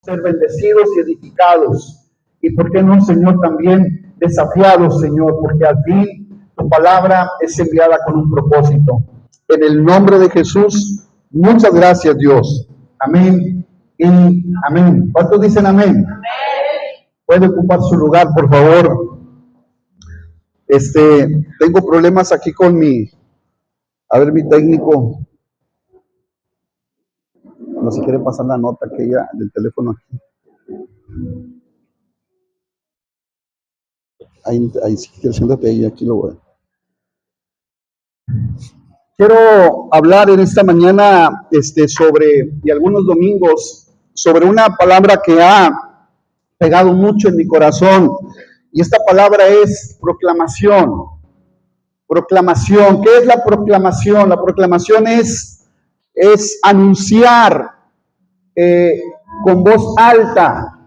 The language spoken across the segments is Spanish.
ser bendecidos y edificados. Y por qué no, Señor, también desafiados, Señor, porque al fin tu palabra es enviada con un propósito. En el nombre de Jesús, muchas gracias, Dios. Amén y amén. ¿Cuántos dicen amén? Amén. Puede ocupar su lugar, por favor. Tengo problemas aquí con mi técnico. No se quiere pasar la nota aquella del teléfono aquí. Ahí si quieres, siéntate ahí, aquí lo voy. Quiero hablar en esta mañana, y algunos domingos, sobre una palabra que ha pegado mucho en mi corazón, y esta palabra es proclamación. Proclamación. ¿Qué es la proclamación? La proclamación es anunciar con voz alta,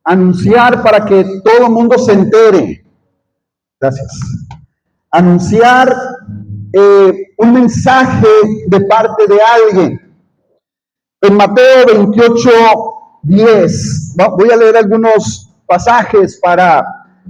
anunciar para que todo el mundo se entere. Gracias. Anunciar un mensaje de parte de alguien. En Mateo 28:10, voy a leer algunos pasajes para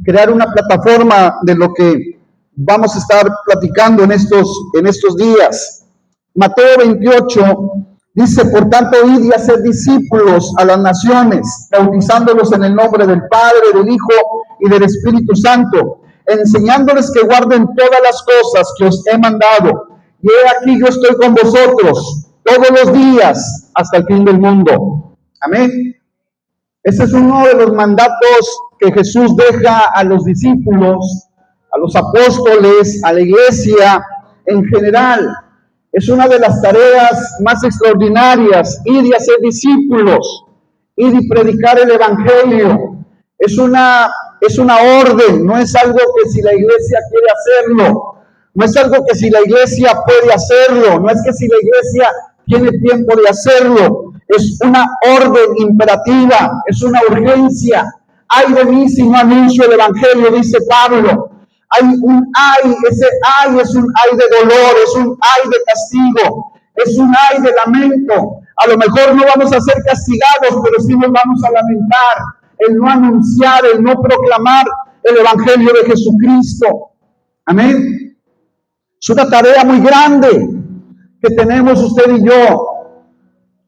crear una plataforma de lo que vamos a estar platicando en estos días. Mateo 28 dice: por tanto, id y haced discípulos a las naciones, bautizándolos en el nombre del Padre, del Hijo y del Espíritu Santo, enseñándoles que guarden todas las cosas que os he mandado. Y he aquí, yo estoy con vosotros todos los días hasta el fin del mundo. Amén. Ese es uno de los mandatos que Jesús deja a los discípulos, a los apóstoles, a la iglesia en general. Es una de las tareas más extraordinarias: ir y hacer discípulos, ir y predicar el evangelio. Es una orden, no es algo que si la iglesia quiere hacerlo, no es algo que si la iglesia puede hacerlo, no es que si la iglesia tiene tiempo de hacerlo, es una orden imperativa, es una urgencia. Ay de mí si no anuncio el evangelio, dice Pablo. Hay un ay, ese ay es un ay de dolor, es un ay de castigo, es un ay de lamento. A lo mejor no vamos a ser castigados, pero sí nos vamos a lamentar el no anunciar, el no proclamar el evangelio de Jesucristo. Amén. Es una tarea muy grande que tenemos usted y yo.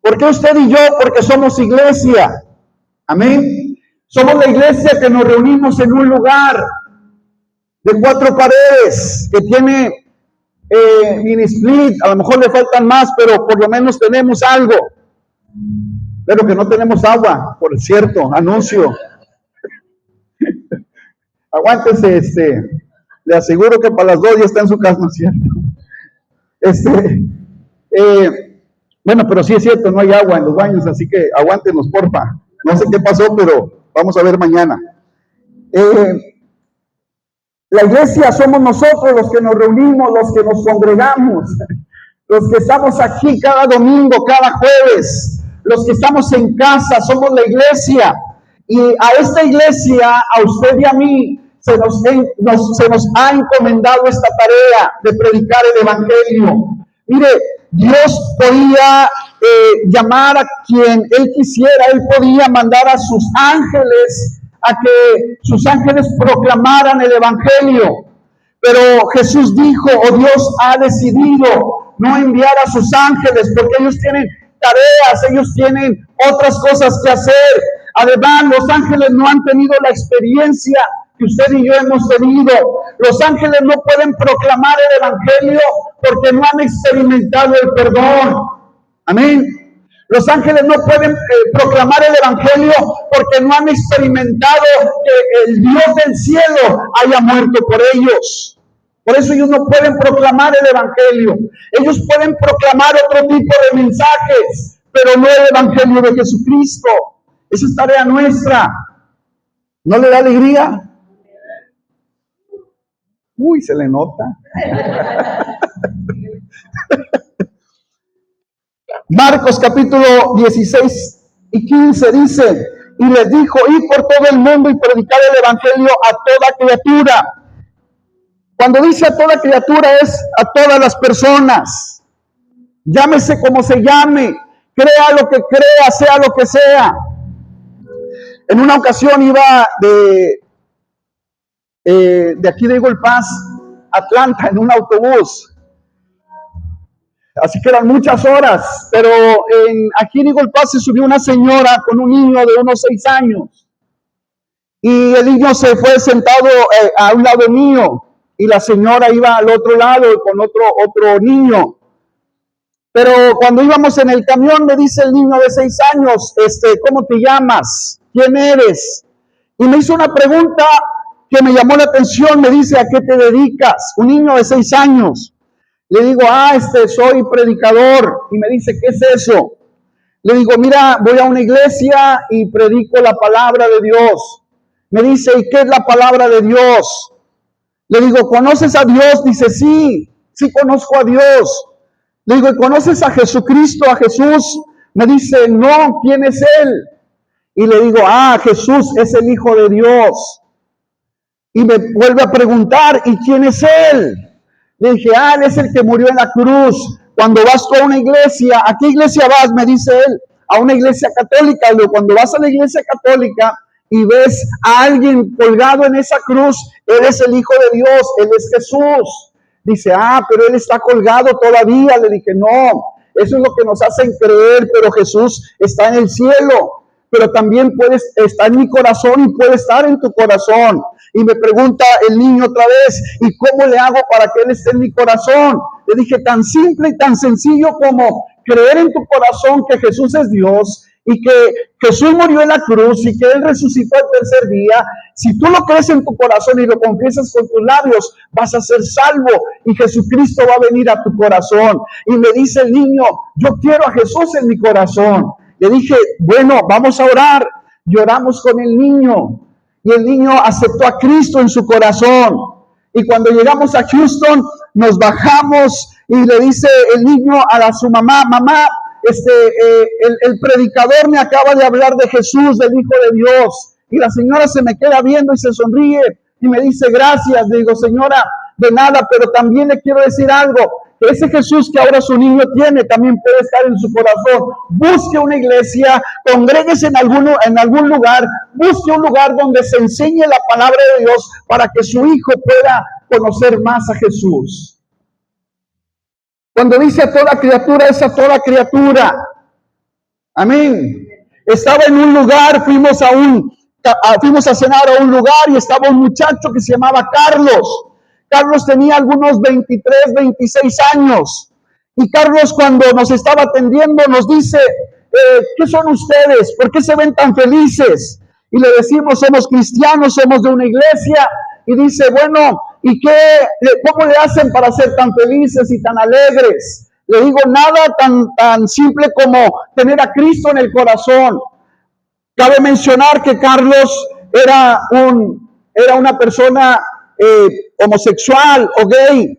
¿Por qué usted y yo? Porque somos iglesia. Amén. Somos la iglesia que nos reunimos en un lugar de 4 paredes, que tiene mini split. A lo mejor le faltan más, pero por lo menos tenemos algo. Pero que no tenemos agua, por cierto, anuncio. Aguántese, le aseguro que para las 2 ya está en su casa, ¿no es cierto? Bueno, pero sí es cierto, no hay agua en los baños, así que aguántenos, porfa. No sé qué pasó, pero vamos a ver mañana. La iglesia somos nosotros los que nos reunimos, los que nos congregamos, los que estamos aquí cada domingo, cada jueves, los que estamos en casa, somos la iglesia. Y a esta iglesia, a usted y a mí, se nos ha encomendado esta tarea de predicar el evangelio. Mire, Dios podía llamar a quien Él quisiera. Él podía mandar a sus ángeles, a que sus ángeles proclamaran el evangelio. Pero Jesús dijo, o Dios ha decidido no enviar a sus ángeles, porque ellos tienen tareas, ellos tienen otras cosas que hacer. Además, los ángeles no han tenido la experiencia que usted y yo hemos tenido. Los ángeles no pueden proclamar el evangelio porque no han experimentado el perdón. Amén. Los ángeles no pueden proclamar el evangelio porque no han experimentado que el Dios del cielo haya muerto por ellos. Por eso ellos no pueden proclamar el evangelio. Ellos pueden proclamar otro tipo de mensajes, pero no el evangelio de Jesucristo. Esa es tarea nuestra. ¿No le da alegría? Uy, se le nota. Marcos capítulo 16:15 dice: y les dijo, id por todo el mundo y predicar el evangelio a toda criatura. Cuando dice a toda criatura, es a todas las personas. Llámese como se llame, crea lo que crea, sea lo que sea. En una ocasión iba de aquí de Eagle Pass, Atlanta, en un autobús. Así que eran muchas horas, pero aquí en Eagle Pass se subió una señora con un niño de unos 6 años. Y el niño se fue sentado a un lado mío y la señora iba al otro lado con otro niño. Pero cuando íbamos en el camión me dice el niño de 6 años, ¿cómo te llamas? ¿Quién eres? Y me hizo una pregunta que me llamó la atención, me dice, ¿a qué te dedicas? Un niño de 6 años. Le digo, soy predicador. Y me dice, ¿qué es eso? Le digo, mira, voy a una iglesia y predico la palabra de Dios. Me dice, ¿y qué es la palabra de Dios? Le digo, ¿conoces a Dios? Dice, sí conozco a Dios. Le digo, ¿y conoces a Jesucristo, a Jesús? Me dice, no, ¿quién es Él? Y le digo, Jesús es el Hijo de Dios. Y me vuelve a preguntar, ¿y quién es Él? Le dije, Él es el que murió en la cruz. Cuando vas tú a una iglesia, ¿a qué iglesia vas? Me dice él, a una iglesia católica. Y cuando vas a la iglesia católica y ves a alguien colgado en esa cruz, Él es el Hijo de Dios, Él es Jesús. Dice, pero Él está colgado todavía. Le dije, no, eso es lo que nos hacen creer, pero Jesús está en el cielo. Pero también está en mi corazón y puede estar en tu corazón. Y me pregunta el niño otra vez, ¿y cómo le hago para que Él esté en mi corazón? Le dije, tan simple y tan sencillo como creer en tu corazón que Jesús es Dios y que Jesús murió en la cruz y que Él resucitó el tercer día. Si tú lo crees en tu corazón y lo confiesas con tus labios, vas a ser salvo y Jesucristo va a venir a tu corazón. Y me dice el niño, yo quiero a Jesús en mi corazón. Le dije, bueno, vamos a orar. Y oramos con el niño. Y el niño aceptó a Cristo en su corazón. Y cuando llegamos a Houston, nos bajamos y le dice el niño a su mamá, mamá, el predicador me acaba de hablar de Jesús, del Hijo de Dios. Y la señora se me queda viendo y se sonríe y me dice, gracias. Le digo, señora, de nada, pero también le quiero decir algo. Ese Jesús que ahora su niño tiene también puede estar en su corazón. Busque una iglesia, congréguese en algún lugar, busque un lugar donde se enseñe la palabra de Dios para que su hijo pueda conocer más a Jesús. Cuando dice a toda criatura, es a toda criatura. Amén. Estaba en un lugar, fuimos a cenar a un lugar y estaba un muchacho que se llamaba Carlos. Carlos tenía algunos 23, 26 años. Y Carlos, cuando nos estaba atendiendo, nos dice, ¿qué son ustedes? ¿Por qué se ven tan felices? Y le decimos, somos cristianos, somos de una iglesia. Y dice, bueno, ¿y cómo le hacen para ser tan felices y tan alegres? Le digo, nada tan simple como tener a Cristo en el corazón. Cabe mencionar que Carlos era una persona homosexual o gay.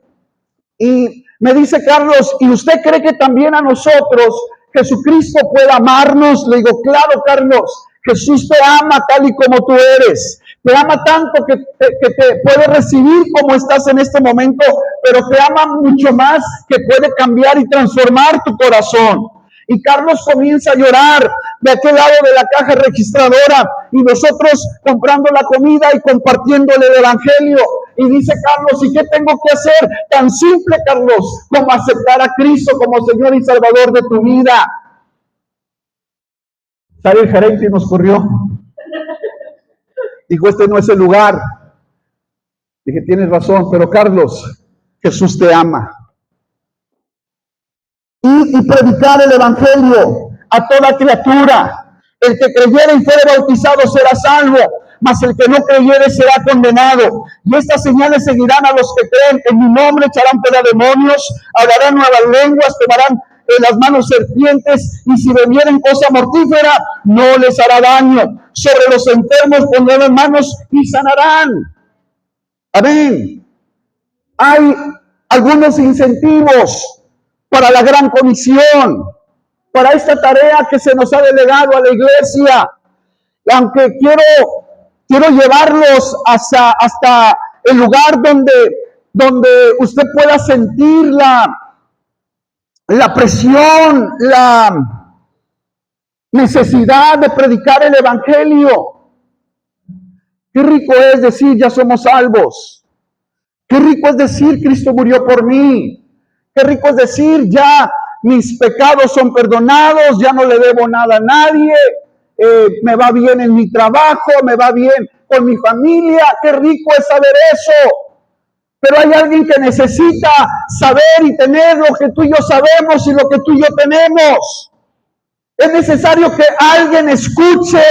Y me dice Carlos, ¿y usted cree que también a nosotros Jesucristo puede amarnos? Le digo, claro, Carlos, Jesús te ama tal y como tú eres. Te ama tanto que te puede recibir como estás en este momento, pero te ama mucho más, que puede cambiar y transformar tu corazón. Y Carlos comienza a llorar de aquel lado de la caja registradora y nosotros comprando la comida y compartiéndole el evangelio. Y dice Carlos, ¿y qué tengo que hacer? Tan simple, Carlos, como aceptar a Cristo como Señor y Salvador de tu vida. Sale el gerente y nos corrió. Dijo, este no es el lugar. Dije, tienes razón, pero Carlos, Jesús te ama. Y predicar el evangelio a toda criatura. El que creyere y fuere bautizado será salvo, mas el que no creyere será condenado. Y estas señales seguirán a los que creen. En mi nombre echarán fuera demonios, hablarán nuevas lenguas, tomarán en las manos serpientes, y si bebieren cosa mortífera, no les hará daño. Sobre los enfermos pondrán las manos y sanarán. Amén. Hay algunos incentivos para la gran comisión, para esta tarea que se nos ha delegado a la iglesia. Aunque quiero llevarlos hasta el lugar donde usted pueda sentir la presión, la necesidad de predicar el evangelio. Qué rico es decir, ya somos salvos. Qué rico es decir, Cristo murió por mí. Qué rico es decir, ya mis pecados son perdonados, ya no le debo nada a nadie, me va bien en mi trabajo, me va bien con mi familia. Qué rico es saber eso. Pero hay alguien que necesita saber y tener lo que tú y yo sabemos y lo que tú y yo tenemos. Es necesario que alguien escuche,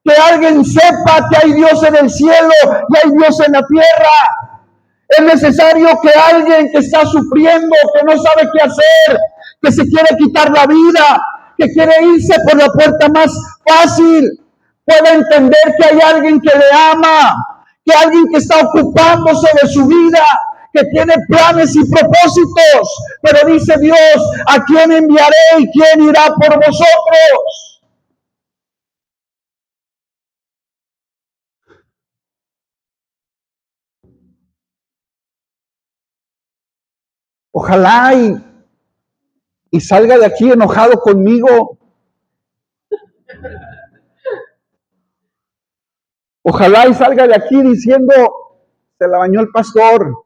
que alguien sepa que hay Dios en el cielo y hay Dios en la tierra. Es necesario que alguien que está sufriendo, que no sabe qué hacer, que se quiere quitar la vida, que quiere irse por la puerta más fácil, pueda entender que hay alguien que le ama, que alguien que está ocupándose de su vida, que tiene planes y propósitos. Pero dice Dios, ¿a quién enviaré y quién irá por vosotros? Ojalá y salga de aquí enojado conmigo. Ojalá y salga de aquí diciendo, se la bañó el pastor,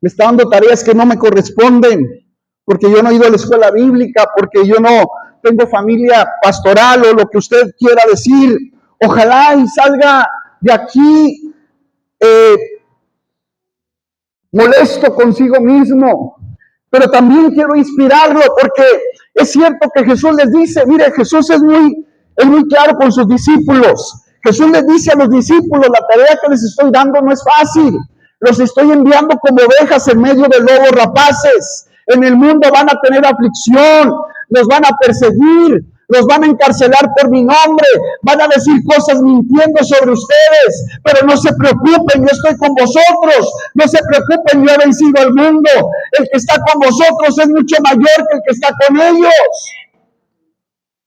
me está dando tareas que no me corresponden, porque yo no he ido a la escuela bíblica, porque yo no tengo familia pastoral o lo que usted quiera decir. Ojalá y salga de aquí molesto consigo mismo. Pero también quiero inspirarlo, porque es cierto que Jesús les dice, mire, Jesús es muy claro con sus discípulos. Jesús les dice a los discípulos, la tarea que les estoy dando no es fácil. Los estoy enviando como ovejas en medio de lobos rapaces. En el mundo van a tener aflicción, los van a perseguir, los van a encarcelar por mi nombre, van a decir cosas mintiendo sobre ustedes, pero no se preocupen, yo estoy con vosotros, no se preocupen, yo he vencido al mundo, el que está con vosotros es mucho mayor que el que está con ellos.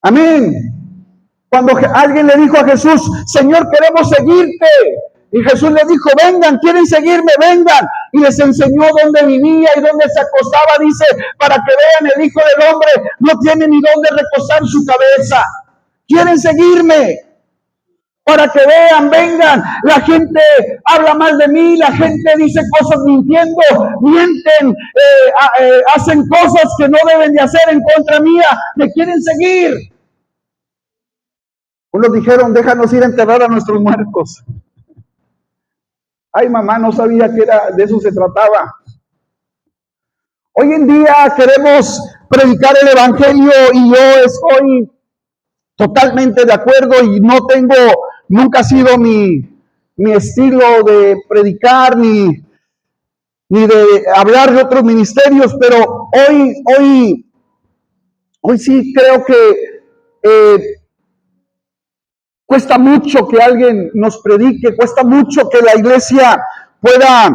Amén. Cuando alguien le dijo a Jesús, Señor, queremos seguirte, y Jesús le dijo, vengan, quieren seguirme, vengan, y les enseñó dónde vivía y dónde se acostaba, dice, para que vean, el Hijo del Hombre no tiene ni dónde recostar su cabeza. Quieren seguirme, para que vean, vengan. La gente habla mal de mí, la gente dice cosas mintiendo, mienten, hacen cosas que no deben de hacer en contra mía, me quieren seguir. Unos dijeron, déjanos ir a enterrar a nuestros muertos. Ay, mamá, no sabía que de eso se trataba. Hoy en día queremos predicar el evangelio y yo estoy totalmente de acuerdo y nunca ha sido mi estilo de predicar ni de hablar de otros ministerios, pero hoy sí creo que cuesta mucho que alguien nos predique, cuesta mucho que la iglesia pueda,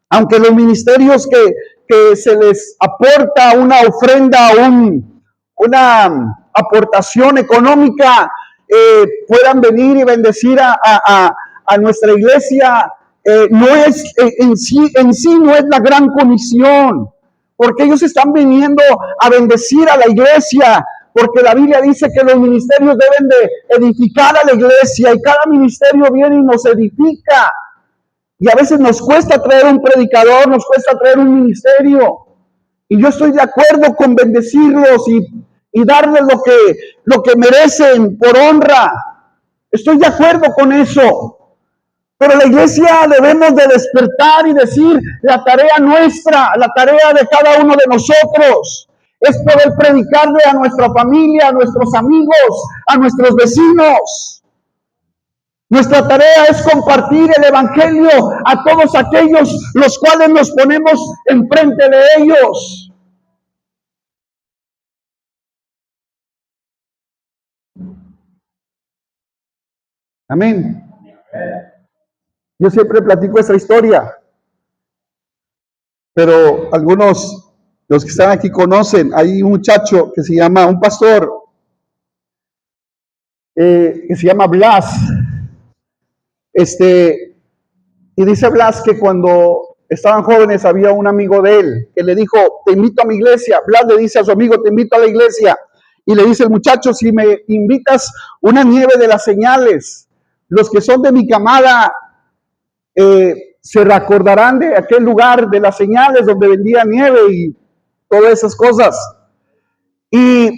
aunque los ministerios que se les aporta una ofrenda, una aportación económica, puedan venir y bendecir a nuestra iglesia, no es en sí no es la gran comisión, porque ellos están viniendo a bendecir a la iglesia, porque la Biblia dice que los ministerios deben de edificar a la iglesia y cada ministerio viene y nos edifica. Y a veces nos cuesta traer un predicador, nos cuesta traer un ministerio. Y yo estoy de acuerdo con bendecirlos y darles lo que merecen por honra. Estoy de acuerdo con eso. Pero la iglesia debemos de despertar y decir, la tarea nuestra, la tarea de cada uno de nosotros, es poder predicarle a nuestra familia, a nuestros amigos, a nuestros vecinos. Nuestra tarea es compartir el evangelio a todos aquellos los cuales nos ponemos enfrente de ellos. Amén. Yo siempre platico esta historia, pero algunos, los que están aquí conocen, hay un muchacho que se llama, un pastor, que se llama Blas. Y dice Blas que cuando estaban jóvenes había un amigo de él que le dijo, te invito a mi iglesia. Blas le dice a su amigo, te invito a la iglesia. Y le dice el muchacho, si me invitas una nieve de las señales, los que son de mi camada Se recordarán de aquel lugar de las señales donde vendía nieve y todas esas cosas. Y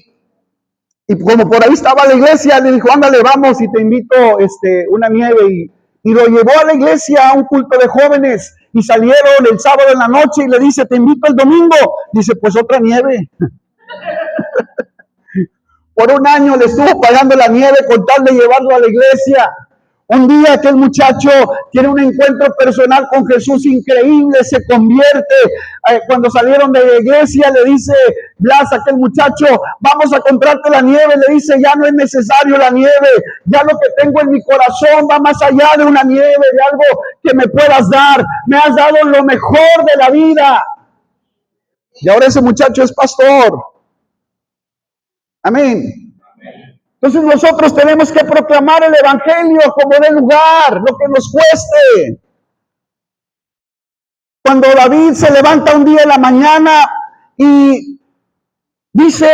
como por ahí estaba la iglesia, le dijo, ándale, vamos y te invito una nieve. Y lo llevó a la iglesia a un culto de jóvenes y salieron el sábado en la noche y le dice, te invito el domingo. Dice, pues otra nieve. Por un año le estuvo pagando la nieve con tal de llevarlo a la iglesia. Un día aquel muchacho tiene un encuentro personal con Jesús increíble, se convierte. Cuando salieron de la iglesia le dice Blas a aquel muchacho, vamos a comprarte la nieve. Le dice, ya no es necesario la nieve, ya lo que tengo en mi corazón va más allá de una nieve, de algo que me puedas dar. Me has dado lo mejor de la vida. Y ahora ese muchacho es pastor. Amén. Entonces nosotros tenemos que proclamar el evangelio como de lugar, lo que nos cueste. Cuando David se levanta un día en la mañana y dice,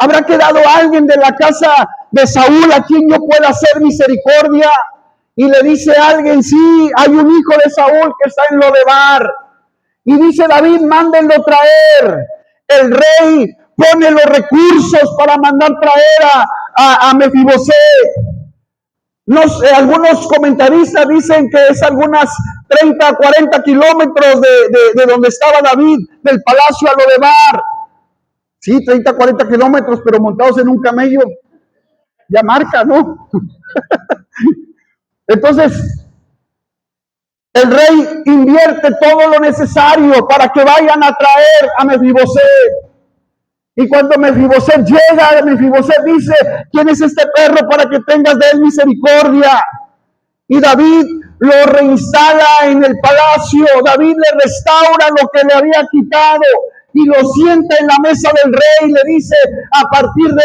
¿habrá quedado alguien de la casa de Saúl a quien yo pueda hacer misericordia? Y le dice a alguien, sí, hay un hijo de Saúl que está en Lodebar. Y dice David, mándenlo traer. El rey pone los recursos para mandar traer a Mefiboset. Algunos comentaristas dicen que es algunas 30 a 40 kilómetros de donde estaba David, del palacio a Lodebar. Sí, 30 a 40 kilómetros, pero montados en un camello. Ya marca, ¿no? Entonces, el rey invierte todo lo necesario para que vayan a traer a Mefiboset. Y cuando Mefiboset llega, Mefiboset dice, ¿quién es este perro para que tengas de él misericordia? Y David lo reinstala en el palacio. David le restaura lo que le había quitado y lo sienta en la mesa del rey y le dice, a partir de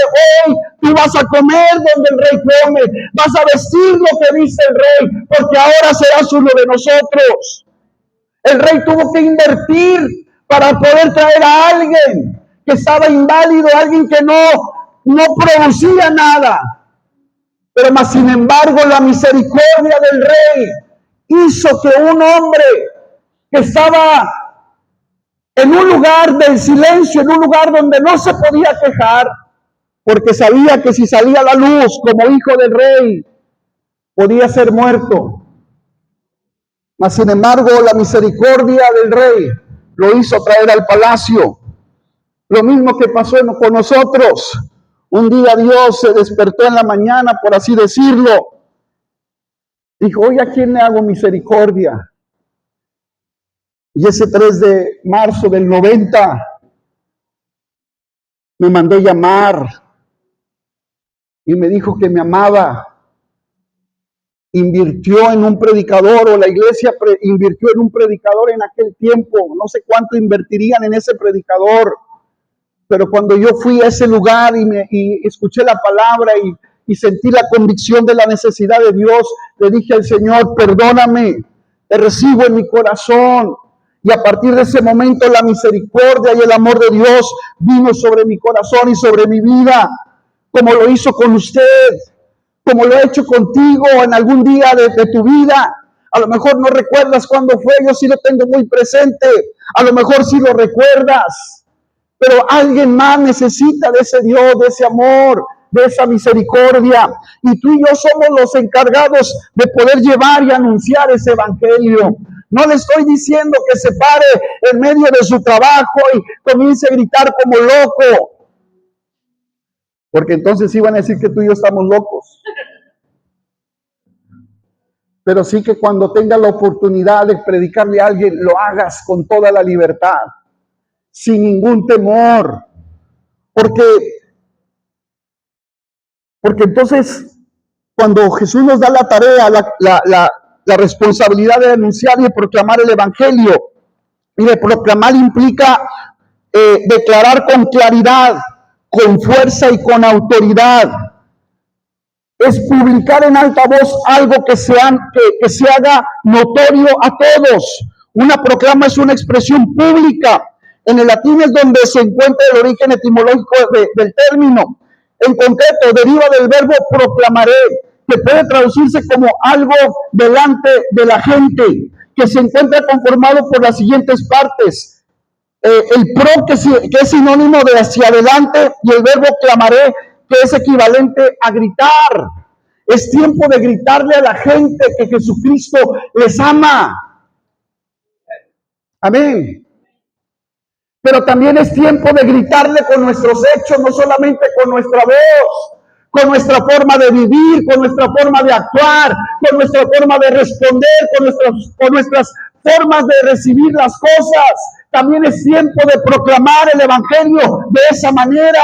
hoy tú vas a comer donde el rey come, vas a vestir lo que viste el rey, porque ahora serás uno de nosotros. El rey tuvo que invertir para poder traer a alguien que estaba inválido, alguien que no producía nada. Pero más sin embargo la misericordia del rey hizo que un hombre que estaba en un lugar del silencio, en un lugar donde no se podía quejar, porque sabía que si salía a la luz como hijo del rey, podía ser muerto. Mas sin embargo la misericordia del rey lo hizo traer al palacio. Lo mismo que pasó con nosotros. Un día Dios se despertó en la mañana, por así decirlo. Dijo, oye, ¿a quién le hago misericordia? Y ese 3 de marzo del 90 me mandó llamar y me dijo que me amaba. Invirtió en un predicador, o la iglesia invirtió en un predicador en aquel tiempo. No sé cuánto invertirían en ese predicador. Pero cuando yo fui a ese lugar y escuché la palabra y sentí la convicción de la necesidad de Dios, le dije al Señor, perdóname, te recibo en mi corazón. Y a partir de ese momento la misericordia y el amor de Dios vino sobre mi corazón y sobre mi vida, como lo hizo con usted, como lo ha hecho contigo en algún día de tu vida. A lo mejor no recuerdas cuándo fue, yo sí lo tengo muy presente, a lo mejor sí lo recuerdas. Pero alguien más necesita de ese Dios, de ese amor, de esa misericordia. Y tú y yo somos los encargados de poder llevar y anunciar ese evangelio. No le estoy diciendo que se pare en medio de su trabajo y comience a gritar como loco. Porque entonces iban a decir que tú y yo estamos locos. Pero sí que cuando tengas la oportunidad de predicarle a alguien, lo hagas con toda la libertad, sin ningún temor, porque entonces cuando Jesús nos da la tarea, la responsabilidad de anunciar y de proclamar el evangelio, y de proclamar implica declarar con claridad, con fuerza y con autoridad. Es publicar en alta voz algo que se haga notorio a todos. Una proclama es una expresión pública. En el latín es donde se encuentra el origen etimológico del término. En concreto, deriva del verbo proclamaré, que puede traducirse como algo delante de la gente. que se encuentra conformado por las siguientes partes. El pro, que es sinónimo de hacia adelante, y el verbo clamaré, que es equivalente a gritar. Es tiempo de gritarle a la gente que Jesucristo les ama. Amén. Pero también es tiempo de gritarle con nuestros hechos, no solamente con nuestra voz, con nuestra forma de vivir, con nuestra forma de actuar, con nuestra forma de responder, con nuestras formas de recibir las cosas. También es tiempo de proclamar el evangelio de esa manera.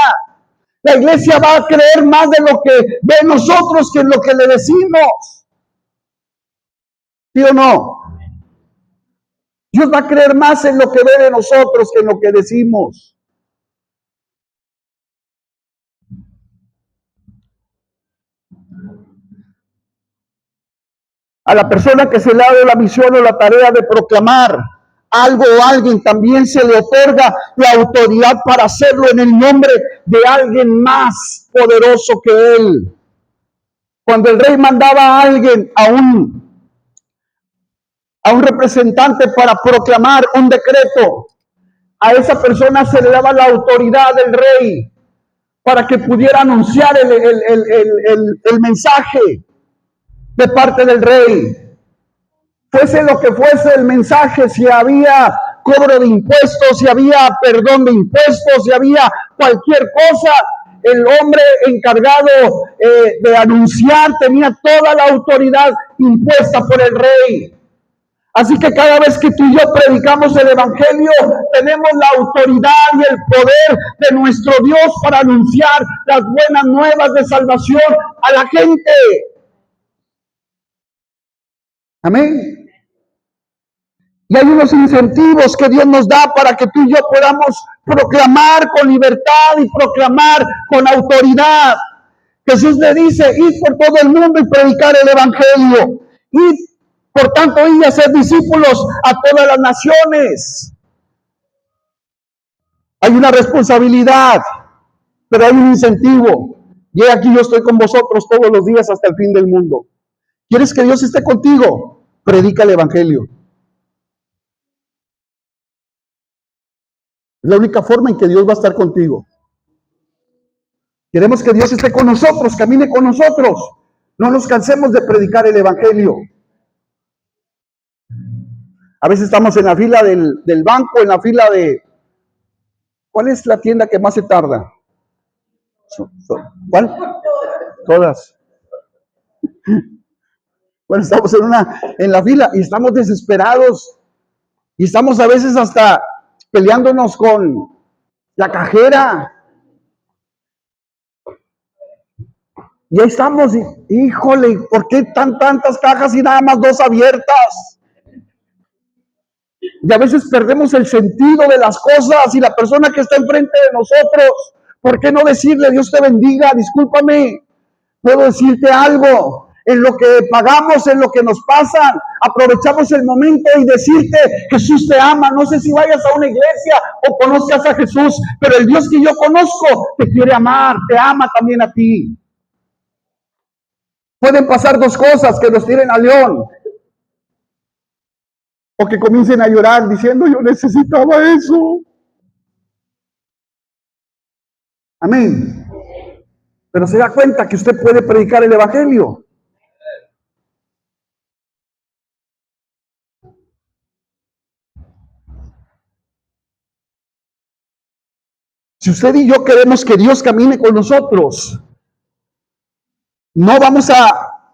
La iglesia va a creer más de lo que de nosotros que en lo que le decimos. ¿Sí o no? Dios va a creer más en lo que ve de nosotros que en lo que decimos. A la persona que se le ha dado la misión o la tarea de proclamar algo o alguien, también se le otorga la autoridad para hacerlo en el nombre de alguien más poderoso que él. Cuando el rey mandaba a alguien, a un representante para proclamar un decreto, a esa persona se le daba la autoridad del rey para que pudiera anunciar el mensaje de parte del rey. Fuese lo que fuese el mensaje, si había cobro de impuestos, si había perdón de impuestos, si había cualquier cosa, el hombre encargado de anunciar tenía toda la autoridad impuesta por el rey. Así que cada vez que tú y yo predicamos el evangelio, tenemos la autoridad y el poder de nuestro Dios para anunciar las buenas nuevas de salvación a la gente. Amén. Y hay unos incentivos que Dios nos da para que tú y yo podamos proclamar con libertad y proclamar con autoridad. Jesús le dice, id por todo el mundo y predicar el evangelio. Id, por tanto, id a ser discípulos a todas las naciones. Hay una responsabilidad, pero hay un incentivo. Y aquí yo estoy con vosotros todos los días hasta el fin del mundo. ¿Quieres que Dios esté contigo? Predica el evangelio. Es la única forma en que Dios va a estar contigo. Queremos que Dios esté con nosotros, camine con nosotros. No nos cansemos de predicar el evangelio. A veces estamos en la fila del banco, en la fila de... ¿Cuál es la tienda que más se tarda? ¿Cuál? Todas. Bueno, estamos en la fila y estamos desesperados. Y estamos a veces hasta peleándonos con la cajera. Y ahí estamos, híjole, ¿por qué tantas cajas y nada más 2 abiertas? Y a veces perdemos el sentido de las cosas y la persona que está enfrente de nosotros, ¿por qué no decirle, Dios te bendiga, discúlpame, puedo decirte algo? En lo que pagamos, en lo que nos pasan, aprovechamos el momento y decirte, Jesús te ama. No sé si vayas a una iglesia o conozcas a Jesús, pero el Dios que yo conozco te quiere amar, te ama también a ti. Pueden pasar 2 cosas, que nos tiren al león o que comiencen a llorar diciendo, yo necesitaba eso. Amén. Pero se da cuenta que usted puede predicar el evangelio. Si usted y yo queremos que Dios camine con nosotros, no vamos a,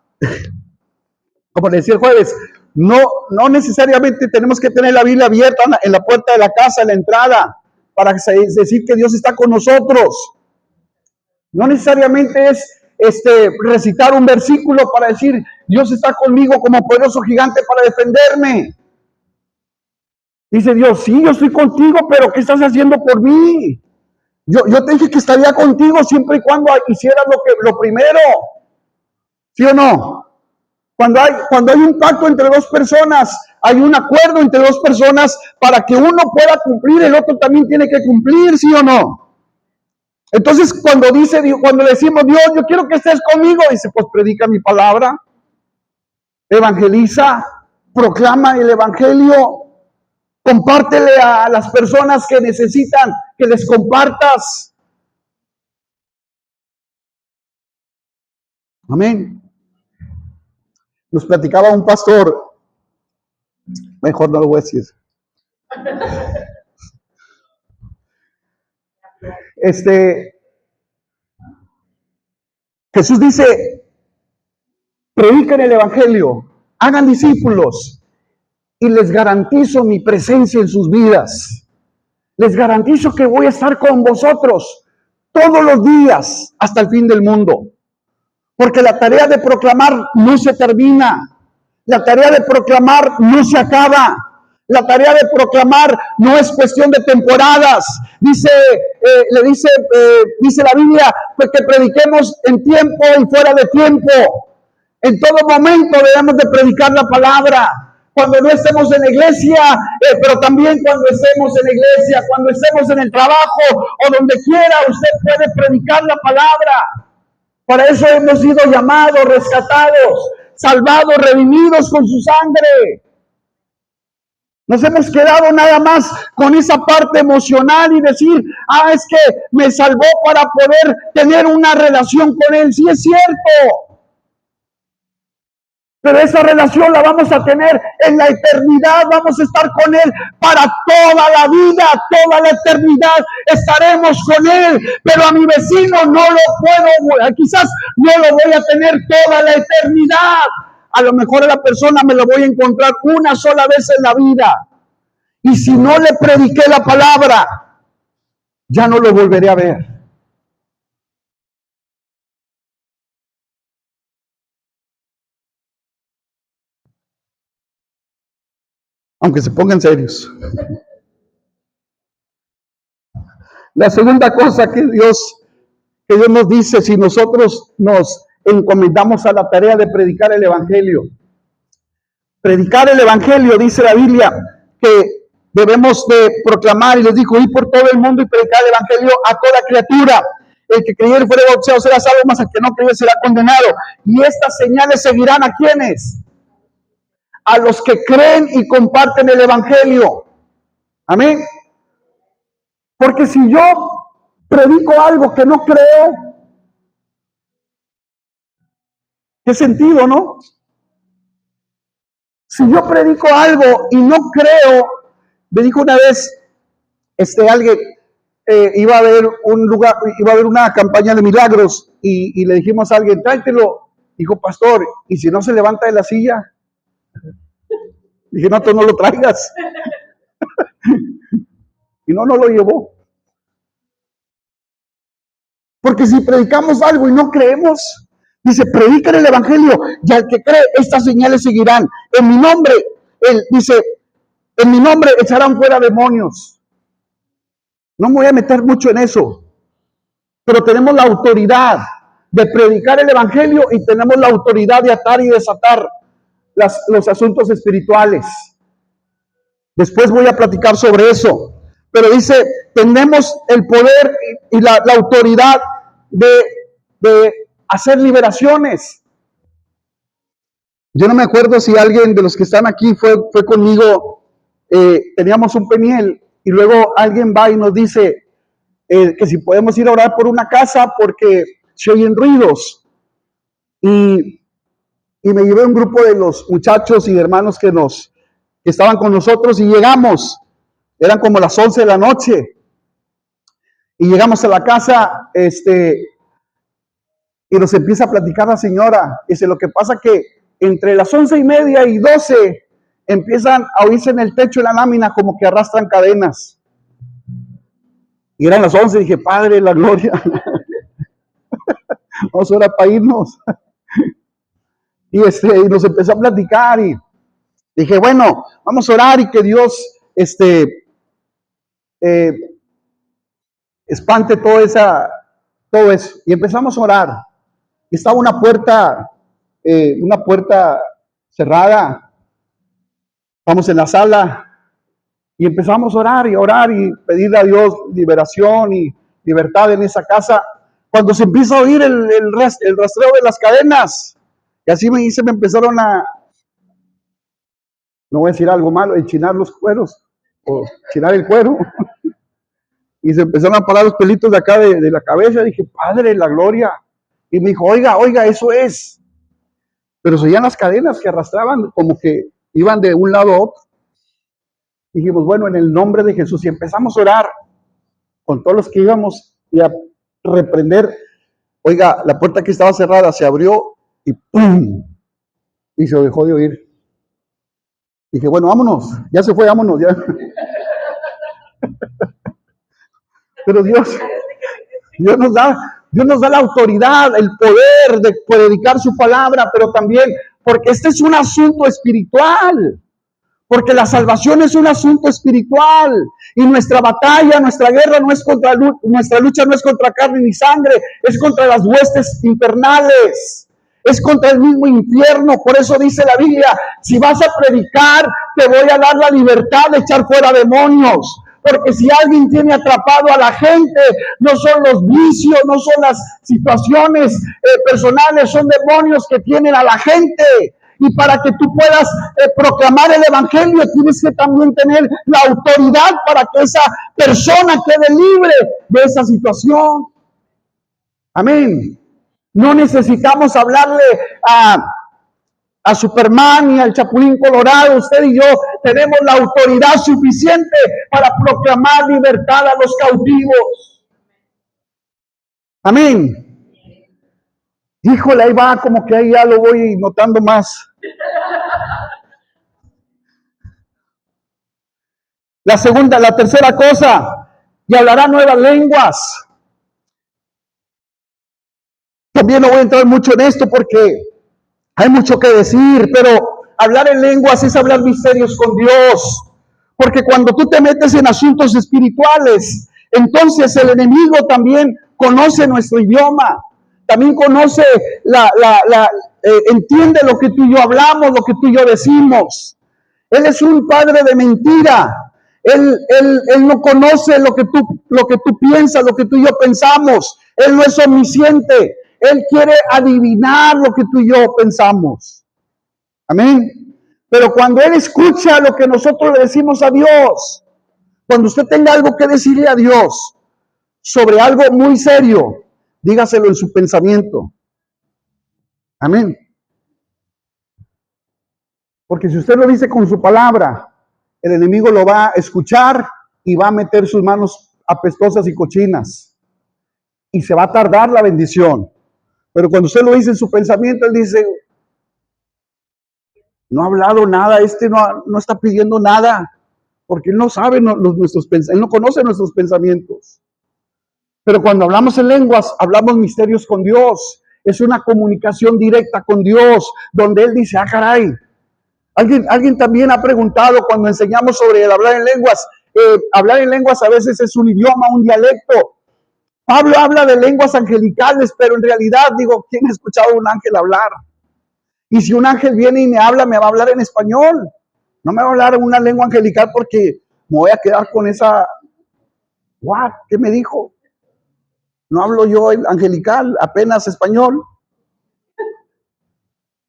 como le decía el jueves, no necesariamente tenemos que tener la Biblia abierta en la puerta de la casa, en la entrada, para decir que Dios está con nosotros. No necesariamente es recitar un versículo para decir, Dios está conmigo como poderoso gigante para defenderme. Dice Dios, sí, yo estoy contigo, pero ¿qué estás haciendo por mí? Yo te dije que estaría contigo siempre y cuando hicieras lo primero. ¿Sí o no? Cuando hay un pacto entre 2 personas, hay un acuerdo entre 2 personas para que uno pueda cumplir, el otro también tiene que cumplir, ¿sí o no? Entonces, cuando le decimos, Dios, yo quiero que estés conmigo, dice, pues predica mi palabra, evangeliza, proclama el evangelio, compártele a las personas que necesitan que les compartas. Amén. Nos platicaba un pastor, mejor no lo voy a decir. Jesús dice, prediquen el evangelio, hagan discípulos y les garantizo mi presencia en sus vidas. Les garantizo que voy a estar con vosotros todos los días hasta el fin del mundo. Porque la tarea de proclamar no se termina. La tarea de proclamar no se acaba. La tarea de proclamar no es cuestión de temporadas. Dice la Biblia, pues que prediquemos en tiempo y fuera de tiempo. En todo momento debemos de predicar la palabra. Cuando no estemos en la iglesia, pero también cuando estemos en la iglesia, cuando estemos en el trabajo o donde quiera, usted puede predicar la palabra. Para eso hemos sido llamados, rescatados, salvados, redimidos con su sangre. Nos hemos quedado nada más con esa parte emocional y decir, es que me salvó para poder tener una relación con Él. Sí, es cierto. Pero esa relación la vamos a tener en la eternidad, vamos a estar con Él para toda la vida, toda la eternidad estaremos con Él. Pero a mi vecino no lo puedo, quizás no lo voy a tener toda la eternidad. A lo mejor a la persona me lo voy a encontrar una sola vez en la vida. Y si no le prediqué la palabra, ya no lo volveré a ver. Aunque se pongan serios. La segunda cosa que Dios nos dice, si nosotros nos encomendamos a la tarea de predicar el evangelio. Predicar el evangelio, dice la Biblia, que debemos de proclamar, y les dijo, ir por todo el mundo y predicar el evangelio a toda criatura. El que creyere fuere bautizado será salvo, mas el que no creyere será condenado. Y estas señales seguirán ¿a quiénes? A los que creen y comparten el evangelio. Amén. Porque si yo predico algo que no creo, ¿qué sentido, no? Si yo predico algo y no creo, me dijo una vez, alguien iba a haber un lugar, iba a haber una campaña de milagros y le dijimos a alguien, tráetelo. Dijo, pastor, ¿y si no se levanta de la silla? Dije, no, tú no lo traigas. Y no lo llevó. Porque si predicamos algo y no creemos, dice, predican el evangelio y al que cree, estas señales seguirán. En mi nombre, él dice, en mi nombre echarán fuera demonios. No me voy a meter mucho en eso, pero tenemos la autoridad de predicar el evangelio y tenemos la autoridad de atar y desatar los asuntos espirituales. Después voy a platicar sobre eso. Pero dice, tenemos el poder y la autoridad de hacer liberaciones. Yo no me acuerdo si alguien de los que están aquí fue conmigo, teníamos un peniel y luego alguien va y nos dice que si podemos ir a orar por una casa porque se oyen ruidos. Y me llevé un grupo de los muchachos y hermanos que estaban con nosotros y llegamos. Eran como las 11 de la noche. Y llegamos a la casa, y nos empieza a platicar la señora. Dice, lo que pasa que entre las 11:30 y 12 empiezan a oírse en el techo de la lámina como que arrastran cadenas. Y eran las 11, dije, Padre, la gloria. Vamos a orar para irnos. Y nos empezó a platicar y dije, bueno, vamos a orar y que Dios espante todo eso. Y empezamos a orar. Y estaba una puerta cerrada. Vamos en la sala y empezamos a orar y pedirle a Dios liberación y libertad en esa casa. Cuando se empieza a oír el rastreo de las cadenas, y así me empezaron no voy a decir algo malo, enchinar los cueros, o enchinar el cuero. Y se empezaron a parar los pelitos de acá de la cabeza. Dije, Padre, la gloria. Y me dijo, oiga, eso es. Pero se oían las cadenas que arrastraban, como que iban de un lado a otro. Dijimos, bueno, en el nombre de Jesús. Y empezamos a orar con todos los que íbamos y a reprender. Oiga, la puerta que estaba cerrada se abrió y ¡pum! Y se dejó de oír. Dije, bueno, vámonos. Ya se fue, vámonos. Ya. Pero Dios nos da la autoridad, el poder de predicar su palabra, pero también porque este es un asunto espiritual, porque la salvación es un asunto espiritual y nuestra batalla, nuestra guerra no es contra, nuestra lucha no es contra carne ni sangre, es contra las huestes infernales. Es contra el mismo infierno. Por eso dice la Biblia, si vas a predicar, te voy a dar la libertad de echar fuera demonios. Porque si alguien tiene atrapado a la gente, no son los vicios, no son las situaciones personales, son demonios que tienen a la gente. Y para que tú puedas proclamar el evangelio, tienes que también tener la autoridad para que esa persona quede libre de esa situación. Amén. No necesitamos hablarle a Superman y al Chapulín Colorado. Usted y yo tenemos la autoridad suficiente para proclamar libertad a los cautivos. Amén. Híjole, ahí va, como que ahí ya lo voy notando más. La tercera cosa, y hablará nuevas lenguas. También no voy a entrar mucho en esto porque hay mucho que decir, pero hablar en lenguas es hablar misterios con Dios. Porque cuando tú te metes en asuntos espirituales, entonces el enemigo también conoce nuestro idioma, también conoce, entiende lo que tú y yo hablamos, lo que tú y yo decimos. Él es un padre de mentira. Él no conoce lo que tú piensas, lo que tú y yo pensamos. Él no es omnisciente. Él quiere adivinar lo que tú y yo pensamos. Amén. Pero cuando Él escucha lo que nosotros le decimos a Dios, cuando usted tenga algo que decirle a Dios sobre algo muy serio, dígaselo en su pensamiento. Amén. Porque si usted lo dice con su palabra, el enemigo lo va a escuchar y va a meter sus manos apestosas y cochinas. Y se va a tardar la bendición. Pero cuando usted lo dice en su pensamiento, él dice, no ha hablado nada, no está pidiendo nada, porque él no sabe él no conoce nuestros pensamientos. Pero cuando hablamos en lenguas, hablamos misterios con Dios. Es una comunicación directa con Dios, donde Él dice, caray. Alguien también ha preguntado cuando enseñamos sobre el hablar en lenguas. Hablar en lenguas a veces es un idioma, un dialecto. Pablo habla de lenguas angelicales, pero en realidad, ¿quién ha escuchado a un ángel hablar? Y si un ángel viene y me habla, me va a hablar en español. No me va a hablar en una lengua angelical porque me voy a quedar con esa, ¿qué me dijo? No hablo yo angelical, apenas español.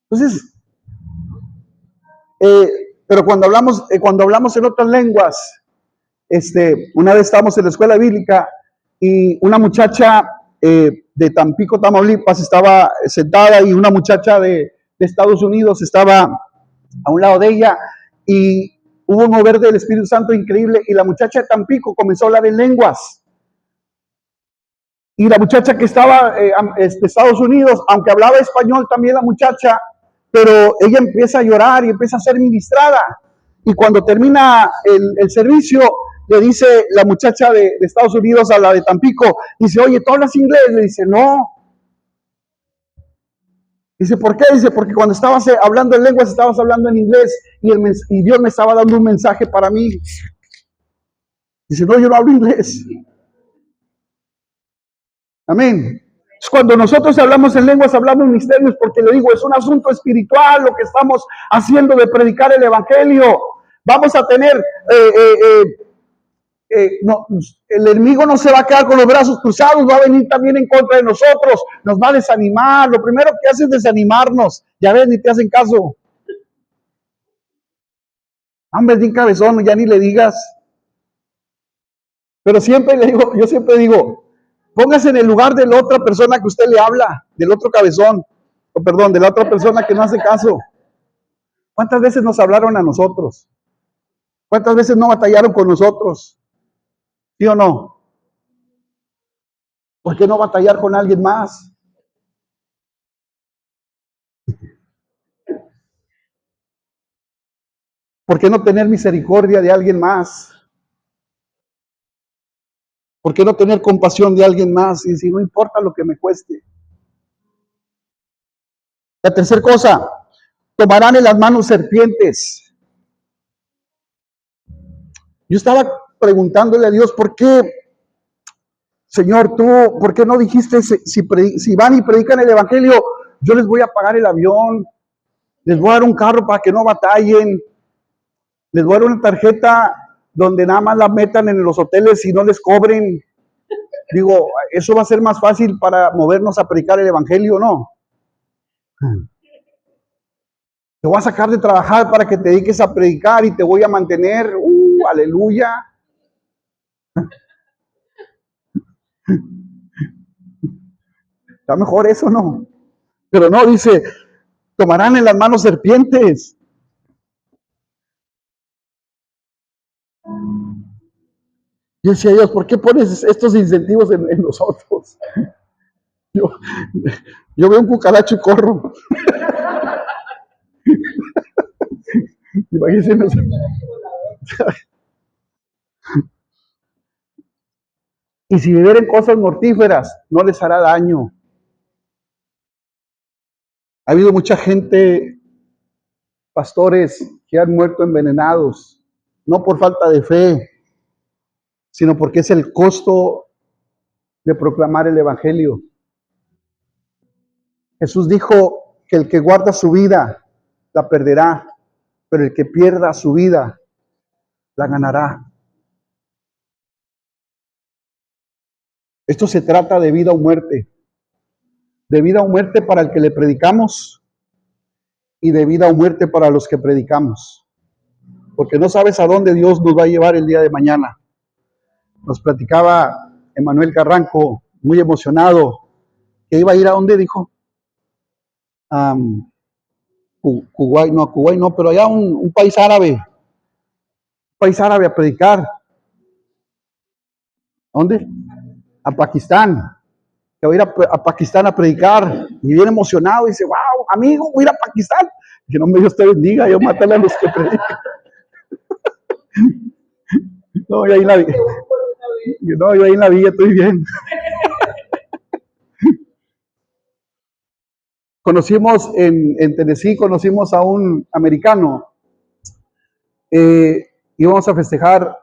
Entonces, pero cuando hablamos en otras lenguas, una vez estábamos en la escuela bíblica y una muchacha de Tampico, Tamaulipas, estaba sentada y una muchacha de Estados Unidos estaba a un lado de ella y hubo un mover del Espíritu Santo increíble y la muchacha de Tampico comenzó a hablar en lenguas. Y la muchacha que estaba de Estados Unidos, aunque hablaba español también la muchacha, pero ella empieza a llorar y empieza a ser ministrada. Y cuando termina el servicio, le dice la muchacha de Estados Unidos a la de Tampico, dice, oye, ¿tú hablas inglés? Le dice, no. Dice, ¿por qué? Dice, porque cuando estabas hablando en lenguas, estabas hablando en inglés y Dios me estaba dando un mensaje para mí. Dice, no, yo no hablo inglés. Amén. Cuando nosotros hablamos en lenguas, hablamos misterios, porque le digo, es un asunto espiritual lo que estamos haciendo de predicar el evangelio. Vamos a tener, el enemigo no se va a quedar con los brazos cruzados, va a venir también en contra de nosotros, nos va a desanimar. Lo primero que hace es desanimarnos. Ya ves, ni te hacen caso. Hombre, es bien cabezón, ya ni le digas. Pero siempre le digo, yo siempre digo, póngase en el lugar de la otra persona que usted le habla, del otro cabezón, o perdón, de la otra persona que no hace caso. ¿Cuántas veces nos hablaron a nosotros? ¿Cuántas veces no batallaron con nosotros? ¿Sí o no? ¿Por qué no batallar con alguien más? ¿Por qué no tener misericordia de alguien más? ¿Por qué no tener compasión de alguien más? Y si no importa lo que me cueste. La tercera cosa, tomarán en las manos serpientes. Yo estaba preguntándole a Dios, ¿por qué, Señor, tú, por qué no dijiste, si van y predican el Evangelio, yo les voy a pagar el avión, les voy a dar un carro para que no batallen, les voy a dar una tarjeta donde nada más la metan en los hoteles y no les cobren? Digo, eso va a ser más fácil para movernos a predicar el Evangelio, ¿no? Te voy a sacar de trabajar para que te dediques a predicar y te voy a mantener. Aleluya. Está mejor eso, ¿no? Pero no, dice, tomarán en las manos serpientes. Yo decía, Dios, ¿por qué pones estos incentivos en nosotros? Yo, yo veo un cucaracho y corro. Imagínense. Y si bebieren cosas mortíferas, no les hará daño. Ha habido mucha gente, pastores, que han muerto envenenados, no por falta de fe, sino porque es el costo de proclamar el Evangelio. Jesús dijo que el que guarda su vida la perderá, pero el que pierda su vida la ganará. Esto se trata de vida o muerte. De vida o muerte para el que le predicamos y de vida o muerte para los que predicamos. Porque no sabes a dónde Dios nos va a llevar el día de mañana. Nos platicaba Emanuel Carranco, muy emocionado, que iba a ir a dónde, dijo. Kuwait no, pero allá un país árabe a predicar. ¿A dónde? A Pakistán. Que va a ir a Pakistán a predicar. Y bien emocionado, dice, wow, amigo, voy a ir a Pakistán. Que no me Dios te bendiga, yo matarle a los que predican. No, yo ahí en la villa. No, yo ahí en la villa estoy bien. Conocimos en Tennessee, conocimos a un americano. Íbamos a festejar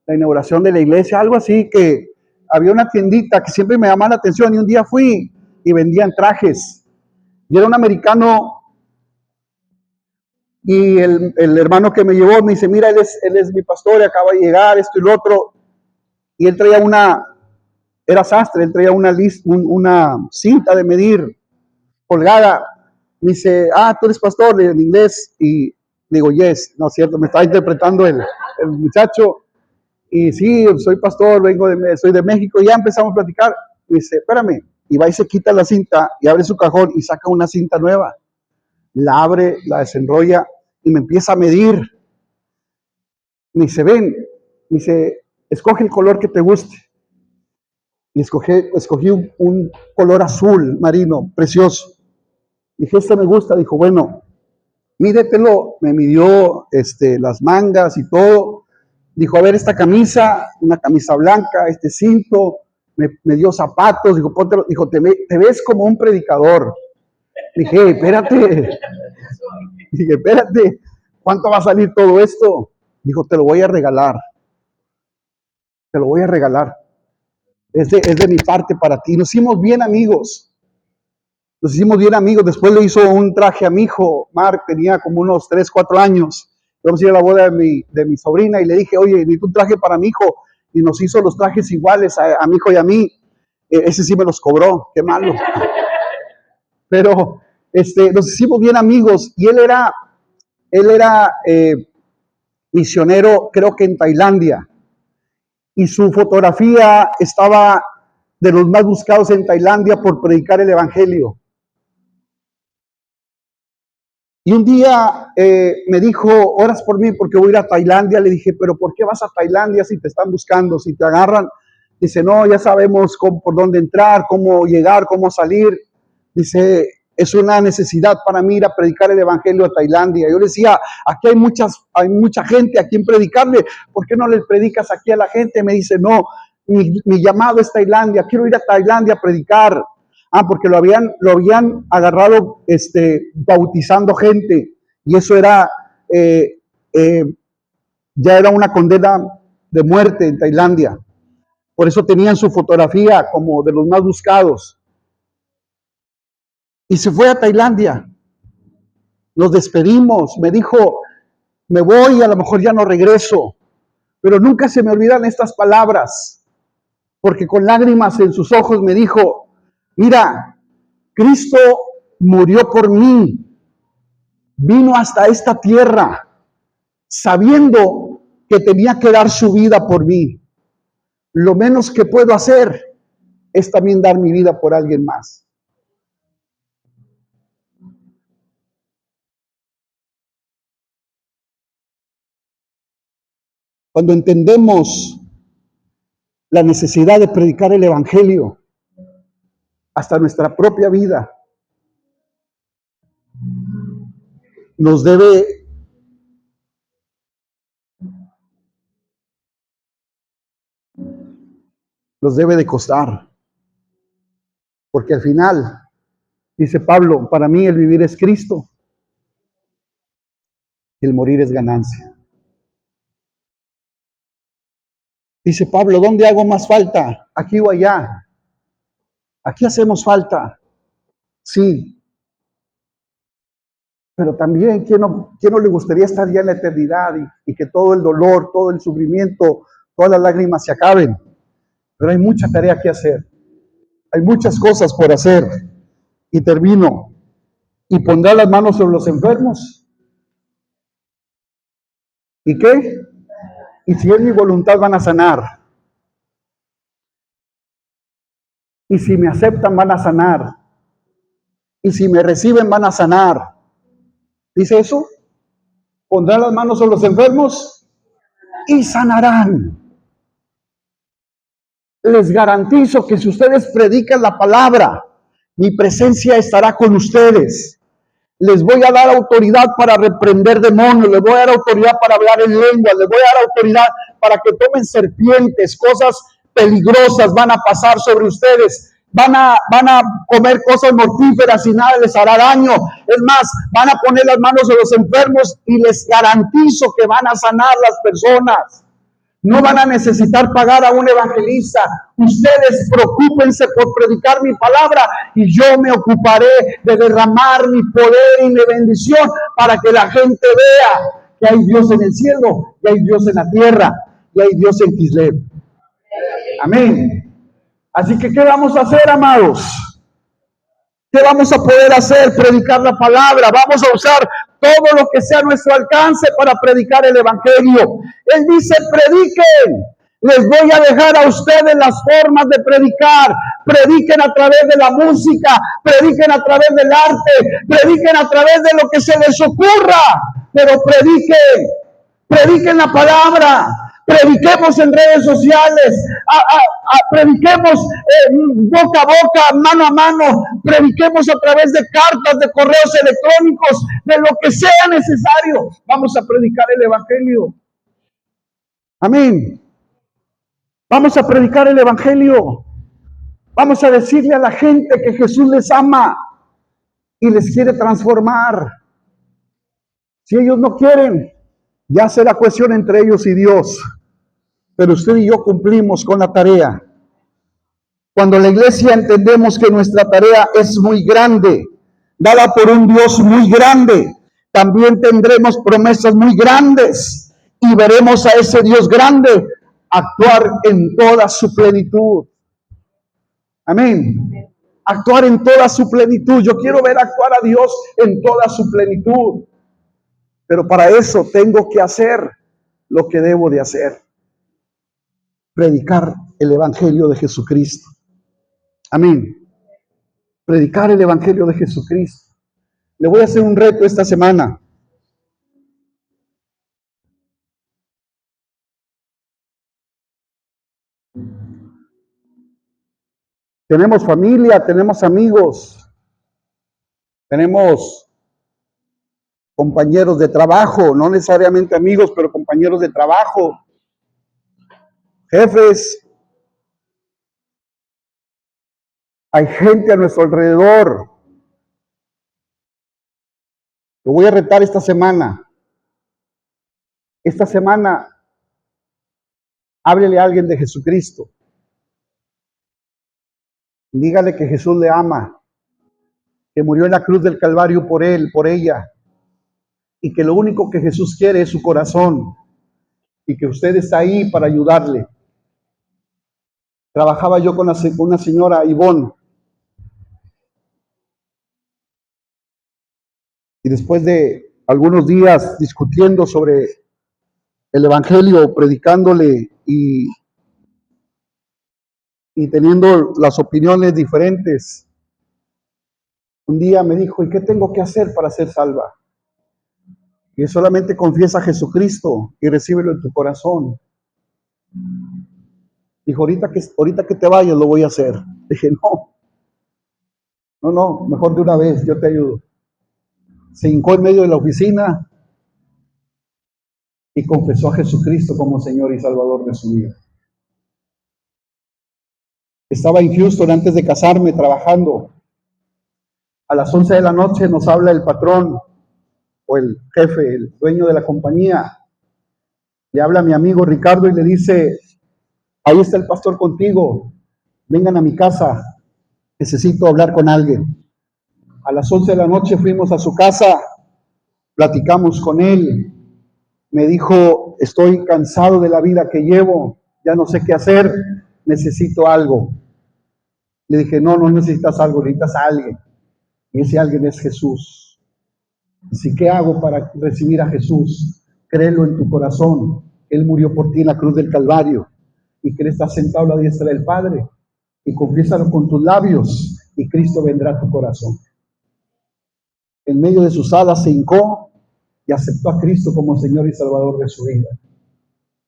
la inauguración de la iglesia, algo así, que había una tiendita que siempre me llamaba la atención y un día fui y vendían trajes. Y era un americano y el hermano que me llevó me dice, mira, él es mi pastor y acaba de llegar, esto y lo otro. Y él traía era sastre, él traía una cinta de medir colgada. Me dice, tú eres pastor en inglés. Y digo, yes, no es cierto, me estaba interpretando el muchacho. Y sí, soy pastor, soy de México. Y ya empezamos a platicar. Me dice, espérame. Y va y se quita la cinta y abre su cajón y saca una cinta nueva. La abre, la desenrolla y me empieza a medir. Me dice, ven, me dice, escoge el color que te guste. Y escogí un color azul marino, precioso. Dije, este me gusta. Dijo, bueno, mídetelo. Me midió las mangas y todo. Dijo, a ver, esta camisa, una camisa blanca, este cinto. Me dio zapatos. Dijo, póntelo. Dijo, te ves como un predicador. Dije, espérate. Dije, espérate. ¿Cuánto va a salir todo esto? Dijo, te lo voy a regalar. Te lo voy a regalar. Es de mi parte para ti. Nos hicimos bien amigos. Nos hicimos bien amigos. Después le hizo un traje a mi hijo. Mark tenía como unos 3, 4 años. Vamos a ir a la boda de mi sobrina y le dije, oye, necesito un traje para mi hijo. Y nos hizo los trajes iguales a mi hijo y a mí. Ese sí me los cobró. Qué malo. Pero nos hicimos bien amigos. Y él era misionero, creo que en Tailandia, y su fotografía estaba de los más buscados en Tailandia por predicar el evangelio. Y un día me dijo, oras por mí porque voy a ir a Tailandia. Le dije, pero ¿por qué vas a Tailandia si te están buscando, si te agarran? Dice, no, ya sabemos por dónde entrar, cómo llegar, cómo salir. Dice, es una necesidad para mí ir a predicar el evangelio a Tailandia. Yo le decía, aquí hay mucha gente a quien predicarle. ¿Por qué no les predicas aquí a la gente? Me dice, no, mi llamado es Tailandia. Quiero ir a Tailandia a predicar. Porque lo habían agarrado bautizando gente. Y eso era, ya era una condena de muerte en Tailandia. Por eso tenían su fotografía como de los más buscados. Y se fue a Tailandia. Nos despedimos. Me dijo, me voy, a lo mejor ya no regreso. Pero nunca se me olvidan estas palabras. Porque con lágrimas en sus ojos me dijo, mira, Cristo murió por mí. Vino hasta esta tierra sabiendo que tenía que dar su vida por mí. Lo menos que puedo hacer es también dar mi vida por alguien más. Cuando entendemos la necesidad de predicar el evangelio hasta nuestra propia vida, nos debe de costar. Porque al final, dice Pablo, para mí el vivir es Cristo, el morir es ganancia. Dice Pablo, ¿dónde hago más falta? ¿Aquí o allá? Aquí hacemos falta, sí. Pero también, ¿quién no le gustaría estar ya en la eternidad y que todo el dolor, todo el sufrimiento, todas las lágrimas se acaben? Pero hay mucha tarea que hacer. Hay muchas cosas por hacer. Y termino. ¿Y pondrá las manos sobre los enfermos? ¿Y qué? Y si es mi voluntad van a sanar. Y si me aceptan van a sanar. Y si me reciben van a sanar. ¿Dice eso? Pondrán las manos sobre los enfermos y sanarán. Les garantizo que si ustedes predican la palabra, mi presencia estará con ustedes. Les voy a dar autoridad para reprender demonios, les voy a dar autoridad para hablar en lengua, les voy a dar autoridad para que tomen serpientes, cosas peligrosas van a pasar sobre ustedes. Van a comer cosas mortíferas y nada les hará daño. Es más, van a poner las manos sobre los enfermos y les garantizo que van a sanar las personas. No van a necesitar pagar a un evangelista. Ustedes preocúpense por predicar mi palabra y yo me ocuparé de derramar mi poder y mi bendición para que la gente vea que hay Dios en el cielo, que hay Dios en la tierra y hay Dios en Kislev. Amén. Así que, ¿qué vamos a hacer, amados? ¿Qué vamos a poder hacer? Predicar la palabra. Vamos a usar todo lo que sea a nuestro alcance para predicar el evangelio. Él dice, prediquen. Les voy a dejar a ustedes las formas de predicar. Prediquen a través de la música, prediquen a través del arte, prediquen a través de lo que se les ocurra. Pero prediquen la palabra. Prediquemos en redes sociales, prediquemos boca a boca, mano a mano, prediquemos a través de cartas, de correos electrónicos, de lo que sea necesario. Vamos a predicar el evangelio. Amén. Vamos a predicar el evangelio. Vamos a decirle a la gente que Jesús les ama y les quiere transformar. Si ellos no quieren, ya será cuestión entre ellos y Dios. Pero usted y yo cumplimos con la tarea. Cuando la iglesia entendemos que nuestra tarea es muy grande, dada por un Dios muy grande, también tendremos promesas muy grandes y veremos a ese Dios grande actuar en toda su plenitud. Amén. Actuar en toda su plenitud. Yo quiero ver actuar a Dios en toda su plenitud. Pero para eso tengo que hacer lo que debo de hacer. Predicar el Evangelio de Jesucristo. Amén. Predicar el Evangelio de Jesucristo. Le voy a hacer un reto esta semana. Tenemos familia, tenemos amigos, tenemos compañeros de trabajo, no necesariamente amigos, pero compañeros de trabajo, jefes. Hay gente a nuestro alrededor. Lo voy a retar esta semana. Esta semana, háblele a alguien de Jesucristo. Dígale que Jesús le ama, que murió en la cruz del Calvario por él, por ella, y que lo único que Jesús quiere es su corazón, y que usted está ahí para ayudarle. Trabajaba yo con una señora, Ivonne, y después de algunos días discutiendo sobre el Evangelio, predicándole y teniendo las opiniones diferentes, un día me dijo, ¿y qué tengo que hacer para ser salva? Y solamente confiesa a Jesucristo y recíbelo en tu corazón. Dijo, ahorita que te vayas lo voy a hacer. Dije, no, mejor de una vez, yo te ayudo. Se hincó en medio de la oficina y confesó a Jesucristo como Señor y Salvador de su vida. Estaba en Houston antes de casarme trabajando. A las 11 de la noche nos habla el patrón o el jefe, el dueño de la compañía. Le habla a mi amigo Ricardo y le dice, ahí está el pastor contigo, vengan a mi casa, necesito hablar con alguien. A las 11 de la noche fuimos a su casa, platicamos con él, me dijo, estoy cansado de la vida que llevo, ya no sé qué hacer, necesito algo. Le dije, no necesitas algo, necesitas a alguien. Y ese alguien es Jesús. Así, ¿qué hago para recibir a Jesús? Créelo en tu corazón. Él murió por ti en la cruz del Calvario. Y que Él está sentado a la diestra del Padre. Y confiésalo con tus labios. Y Cristo vendrá a tu corazón. En medio de sus alas se hincó y aceptó a Cristo como Señor y Salvador de su vida.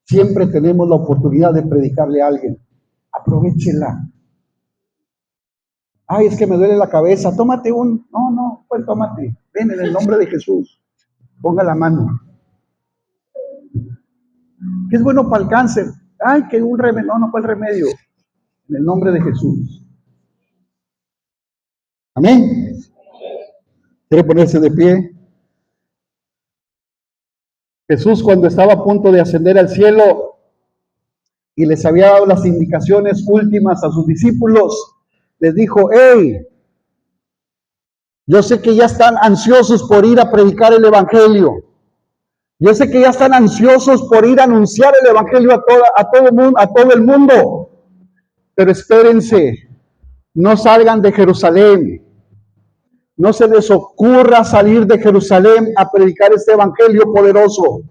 Siempre tenemos la oportunidad de predicarle a alguien. Aprovéchela. Ay, es que me duele la cabeza, tómate un... No, pues tómate. Ven en el nombre de Jesús. Ponga la mano. ¿Qué es bueno para el cáncer? Ay, que un remedio. No fue el remedio. En el nombre de Jesús. Amén. ¿Quiere ponerse de pie? Jesús, cuando estaba a punto de ascender al cielo y les había dado las indicaciones últimas a sus discípulos, les dijo, hey, yo sé que ya están ansiosos por ir a predicar el Evangelio. Yo sé que ya están ansiosos por ir a anunciar el Evangelio a todo el mundo. Pero espérense, no salgan de Jerusalén. No se les ocurra salir de Jerusalén a predicar este Evangelio poderoso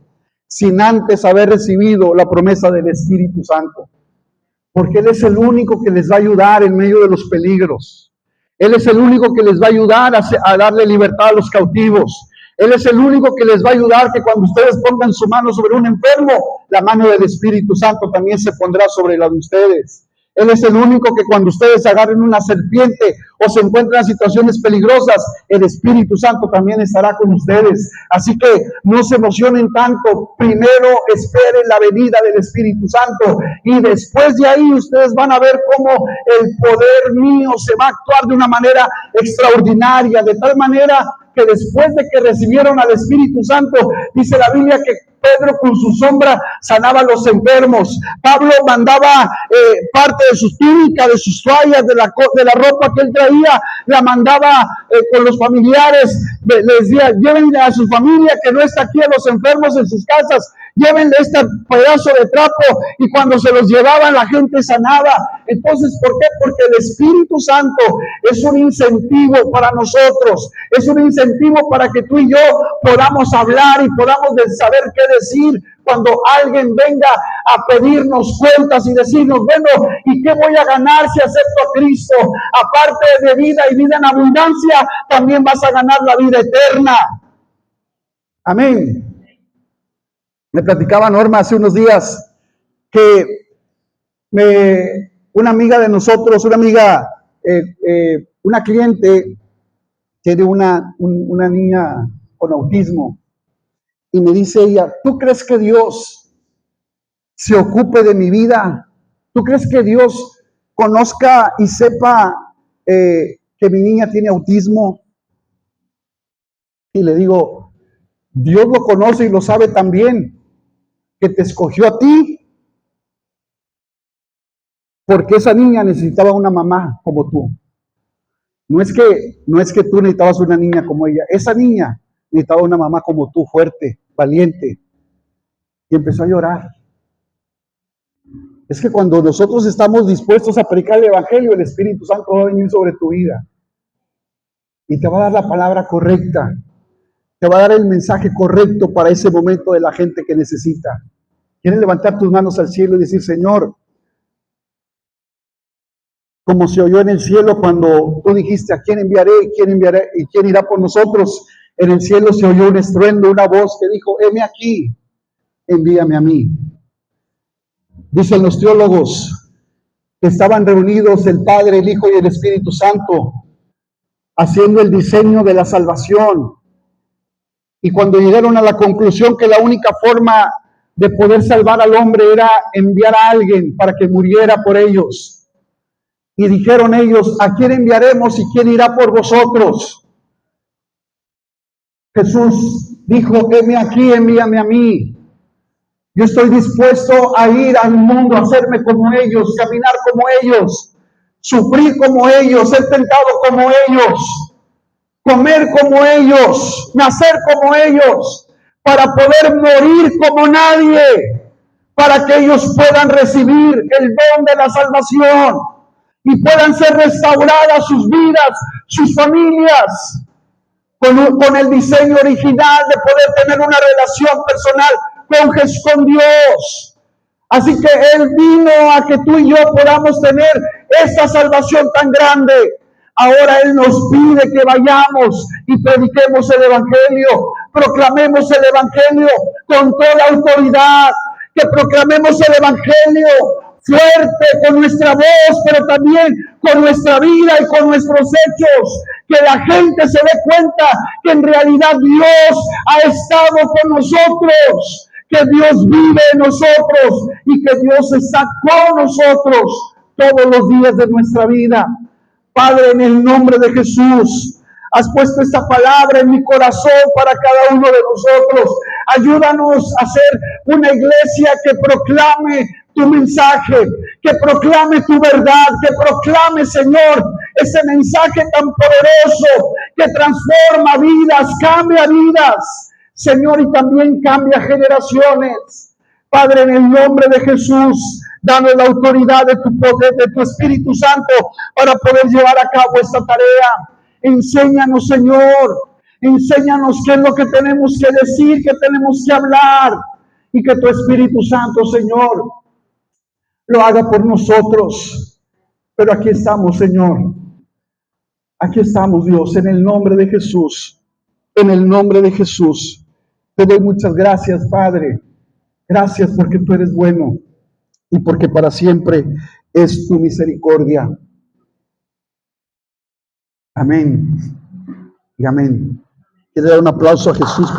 sin antes haber recibido la promesa del Espíritu Santo. Porque Él es el único que les va a ayudar en medio de los peligros. Él es el único que les va a ayudar a darle libertad a los cautivos. Él es el único que les va a ayudar que cuando ustedes pongan su mano sobre un enfermo, la mano del Espíritu Santo también se pondrá sobre la de ustedes. Él es el único que cuando ustedes agarren una serpiente o se encuentran en situaciones peligrosas, el Espíritu Santo también estará con ustedes. Así que no se emocionen tanto. Primero esperen la venida del Espíritu Santo y después de ahí ustedes van a ver cómo el poder mío se va a actuar de una manera extraordinaria, de tal manera que después de que recibieron al Espíritu Santo, dice la Biblia que Pedro con su sombra sanaba a los enfermos. Pablo mandaba parte de sus túnicas, de sus toallas, de la ropa que él traía, la mandaba con los familiares. Les decía, llévenle a su familia que no está aquí, a los enfermos en sus casas, llévenle este pedazo de trapo, y cuando se los llevaban la gente sanaba. Entonces, ¿por qué? Porque el Espíritu Santo es un incentivo para nosotros, es un incentivo para que tú y yo podamos hablar y podamos saber qué decir cuando alguien venga a pedirnos cuentas y decirnos, bueno, ¿y qué voy a ganar si acepto a Cristo? Aparte de vida y vida en abundancia, también vas a ganar la vida eterna. Amén. Me platicaba Norma hace unos días que una amiga de nosotros, una cliente, tiene una niña con autismo, y me dice ella, ¿tú crees que Dios se ocupe de mi vida? ¿Tú crees que Dios conozca y sepa que mi niña tiene autismo? Y le digo, Dios lo conoce y lo sabe también, que te escogió a ti, porque esa niña necesitaba una mamá como tú. No es que tú necesitabas una niña como ella, esa niña necesitaba una mamá como tú, fuerte, valiente. Y empezó a llorar. Es que cuando nosotros estamos dispuestos a predicar el Evangelio, el Espíritu Santo va a venir sobre tu vida y te va a dar la palabra correcta, te va a dar el mensaje correcto para ese momento de la gente que necesita. ¿Quieres levantar tus manos al cielo y decir, Señor, como se oyó en el cielo cuando tú dijiste, ¿a quién enviaré y quién irá por nosotros? En el cielo se oyó un estruendo, una voz que dijo, heme aquí, envíame a mí. Dicen los teólogos que estaban reunidos el Padre, el Hijo y el Espíritu Santo, haciendo el diseño de la salvación. Y cuando llegaron a la conclusión que la única forma de poder salvar al hombre era enviar a alguien para que muriera por ellos. Y dijeron ellos, ¿a quién enviaremos y quién irá por vosotros? Jesús dijo, heme aquí, envíame a mí. Yo estoy dispuesto a ir al mundo, a hacerme como ellos, caminar como ellos, sufrir como ellos, ser tentado como ellos, comer como ellos, nacer como ellos, para poder morir como nadie, para que ellos puedan recibir el don de la salvación y puedan ser restauradas sus vidas, sus familias, con el diseño original de poder tener una relación personal con Dios. Así que Él vino a que tú y yo podamos tener esta salvación tan grande. Ahora Él nos pide que vayamos y prediquemos el Evangelio, proclamemos el Evangelio con toda autoridad, que proclamemos el Evangelio fuerte con nuestra voz, pero también con nuestra vida y con nuestros hechos, que la gente se dé cuenta que en realidad Dios ha estado con nosotros, que Dios vive en nosotros y que Dios está con nosotros todos los días de nuestra vida. Padre, en el nombre de Jesús, has puesto esta palabra en mi corazón para cada uno de nosotros. Ayúdanos a ser una iglesia que proclame tu mensaje, que proclame tu verdad, que proclame, Señor, ese mensaje tan poderoso que transforma vidas, cambia vidas, Señor, y también cambia generaciones. Padre, en el nombre de Jesús, danos la autoridad de tu poder, de tu Espíritu Santo, para poder llevar a cabo esta tarea. Enséñanos, Señor, enséñanos qué es lo que tenemos que decir, qué tenemos que hablar, y que tu Espíritu Santo, Señor, lo haga por nosotros. Pero aquí estamos, Señor. Aquí estamos, Dios, en el nombre de Jesús. En el nombre de Jesús. Te doy muchas gracias, Padre. Gracias porque tú eres bueno y porque para siempre es tu misericordia. Amén y amén. Quiero dar un aplauso a Jesús.